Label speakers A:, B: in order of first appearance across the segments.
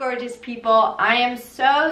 A: gorgeous people. I am so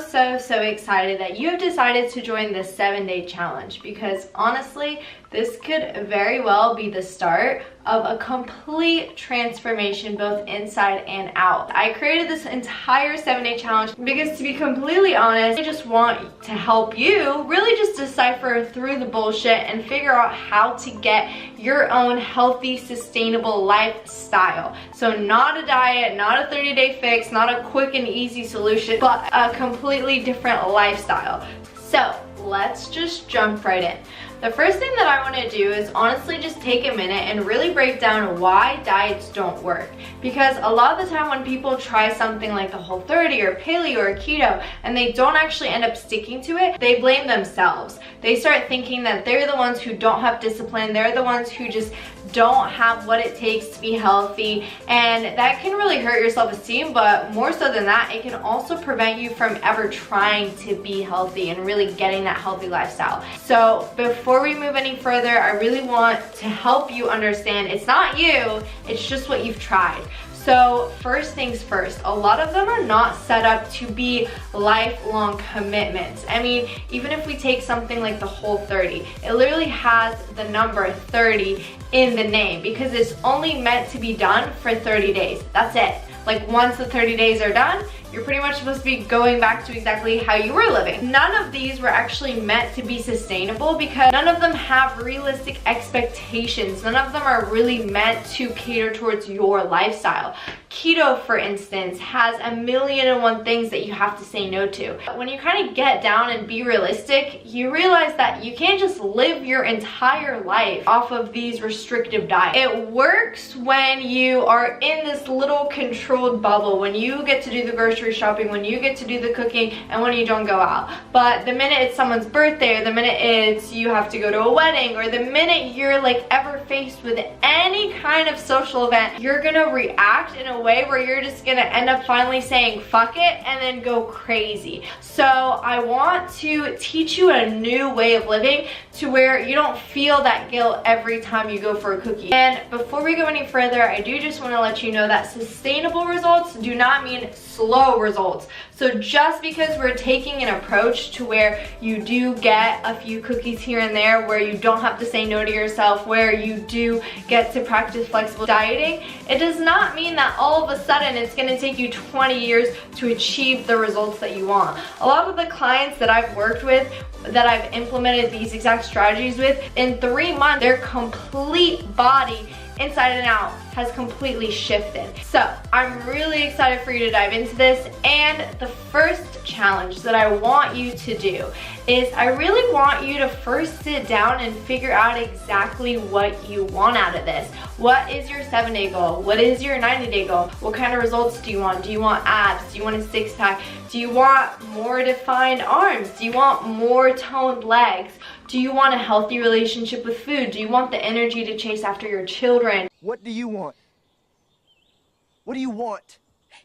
A: excited that you have decided to join the 7-day challenge, because honestly, this could very well be the start of a complete transformation both inside and out. I created this entire 7-day challenge because, to be completely honest, I just want to help you really just decipher through the bullshit and figure out how to get your own healthy, sustainable lifestyle. So not a diet, not a 30-day fix, not a quick and easy solution, but a completely different lifestyle. So let's just jump right in. The first thing that I want to do is honestly just take a minute and really break down why diets don't work. Because a lot of the time when people try something like the Whole30 or Paleo or Keto and they don't actually end up sticking to it, they blame themselves. They start thinking that they're the ones who don't have discipline, they're the ones who just don't have what it takes to be healthy, and that can really hurt your self-esteem. But more so than that, it can also prevent you from ever trying to be healthy and really getting that healthy lifestyle. So before we move any further, I really want to help you understand it's not you, it's just what you've tried. So first things first, a lot of them are not set up to be lifelong commitments. I mean, even if we take something like the Whole30, it literally has the number 30 in the name because it's only meant to be done for 30 days. That's it. Like once the 30 days are done, you're pretty much supposed to be going back to exactly how you were living. None of these were actually meant to be sustainable because none of them have realistic expectations. None of them are really meant to cater towards your lifestyle. Keto, for instance, has 1,000,001 things that you have to say no to. When you kind of get down and be realistic, you realize that you can't just live your entire life off of these restrictive diets. It works when you are in this little controlled bubble, when you get to do the grocery shopping, when you get to do the cooking, and when you don't go out. But the minute it's someone's birthday, or the minute it's you have to go to a wedding, or the minute you're like ever faced with any kind of social event, you're gonna react in a way where you're just gonna end up finally saying fuck it and then go crazy. So I want to teach you a new way of living to where you don't feel that guilt every time you go for a cookie. And before we go any further, I do just want to let you know that sustainable results do not mean slow results. So just because we're taking an approach to where you do get a few cookies here and there, where you don't have to say no to yourself, where you do get to practice flexible dieting, it does not mean that all of a sudden it's going to take you 20 years to achieve the results that you want. A lot of the clients that I've worked with, that I've implemented these exact strategies with, in 3 months, their complete body inside and out has completely shifted. So I'm really excited for you to dive into this. And the first challenge that I want you to do is I really want you to first sit down and figure out exactly what you want out of this. What is your 7-day goal? What is your 90-day goal? What kind of results do you want? Do you want abs? Do you want a six-pack? Do you want more defined arms? Do you want more toned legs? Do you want a healthy relationship with food? Do you want the energy to chase after your children?
B: What do you want? What do you want?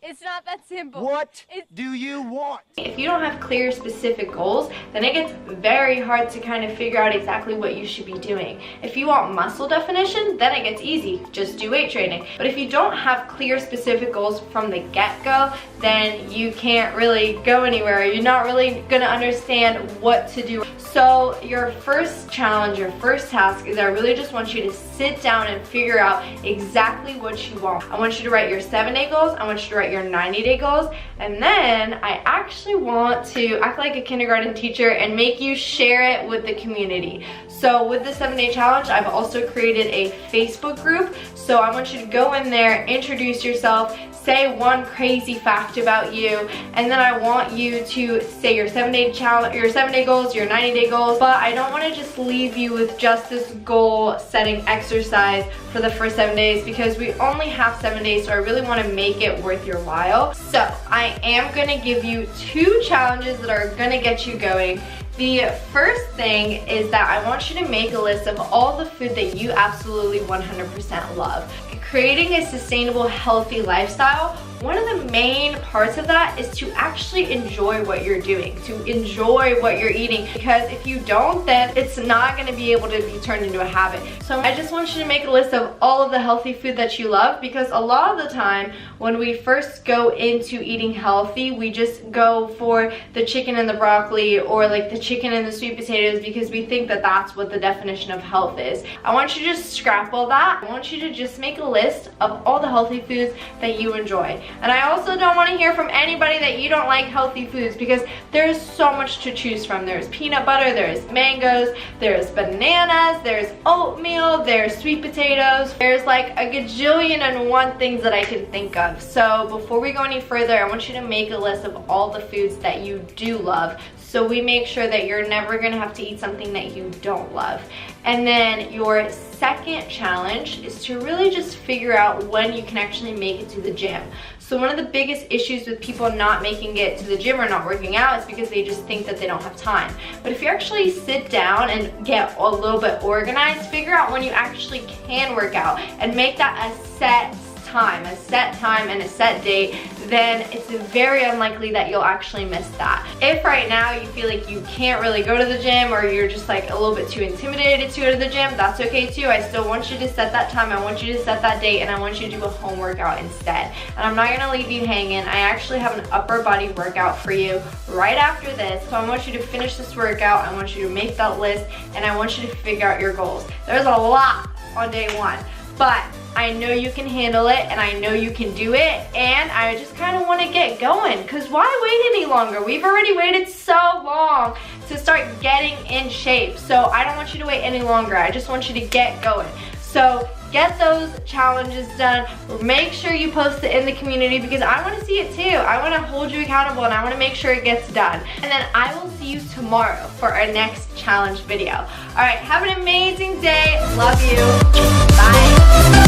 C: It's not that simple.
B: What do you want?
A: If you don't have clear, specific goals, then it gets very hard to kind of figure out exactly what you should be doing. If you want muscle definition, then it gets easy. Just do weight training. But if you don't have clear, specific goals from the get-go, then you can't really go anywhere. You're not really gonna understand what to do. So your first challenge, your first task is I really just want you to sit down and figure out exactly what you want. I want you to write your 7-day goals. I want you to write your 90-day goals, and then I actually want to act like a kindergarten teacher and make you share it with the community. So with the 7-day challenge, I've also created a Facebook group. So I want you to go in there, introduce yourself, say one crazy fact about you, and then I want you to say your 7-day challenge, your 7-day goals, your 90-day goals. But I don't want to just leave you with just this goal setting exercise for the first 7 days, because we only have 7 days, so I really want to make it worth your while. So I am going to give you 2 challenges that are going to get you going. The first thing is that I want you to make a list of all the food that you absolutely 100% love. Creating a sustainable, healthy lifestyle One of the main parts of that is to actually enjoy what you're doing, to enjoy what you're eating, because if you don't, then it's not going to be able to be turned into a habit. So I just want you to make a list of all of the healthy food that you love, because a lot of the time when we first go into eating healthy, we just go for the chicken and the broccoli, or like the chicken and the sweet potatoes, because we think that that's what the definition of health is. I want you to just scrap all that. I want you to just make a list of all the healthy foods that you enjoy. And I also don't want to hear from anybody that you don't like healthy foods, because there's so much to choose from. There's peanut butter, there's mangoes, there's bananas, there's oatmeal, there's sweet potatoes. There's like a gajillion and one things that I can think of. So before we go any further, I want you to make a list of all the foods that you do love, so we make sure that you're never gonna have to eat something that you don't love. And then your second challenge is to really just figure out when you can actually make it to the gym. So one of the biggest issues with people not making it to the gym or not working out is because they just think that they don't have time. But if you actually sit down and get a little bit organized, figure out when you actually can work out and make that a set time and a set date, then it's very unlikely that you'll actually miss that. If right now you feel like you can't really go to the gym, or you're just like a little bit too intimidated to go to the gym, that's okay too. I still want you to set that time, I want you to set that date, and I want you to do a home workout instead. And I'm not gonna leave you hanging. I actually have an upper body workout for you right after this. So I want you to finish this workout, I want you to make that list, and I want you to figure out your goals. There's a lot on day one, but I know you can handle it, and I know you can do it, and I just kind of want to get going, because why wait any longer? We've already waited so long to start getting in shape, so I don't want you to wait any longer. I just want you to get going. So get those challenges done. Make sure you post it in the community, because I want to see it too. I want to hold you accountable, and I want to make sure it gets done. And then I will see you tomorrow for our next challenge video. All right, have an amazing day. Love you. Bye.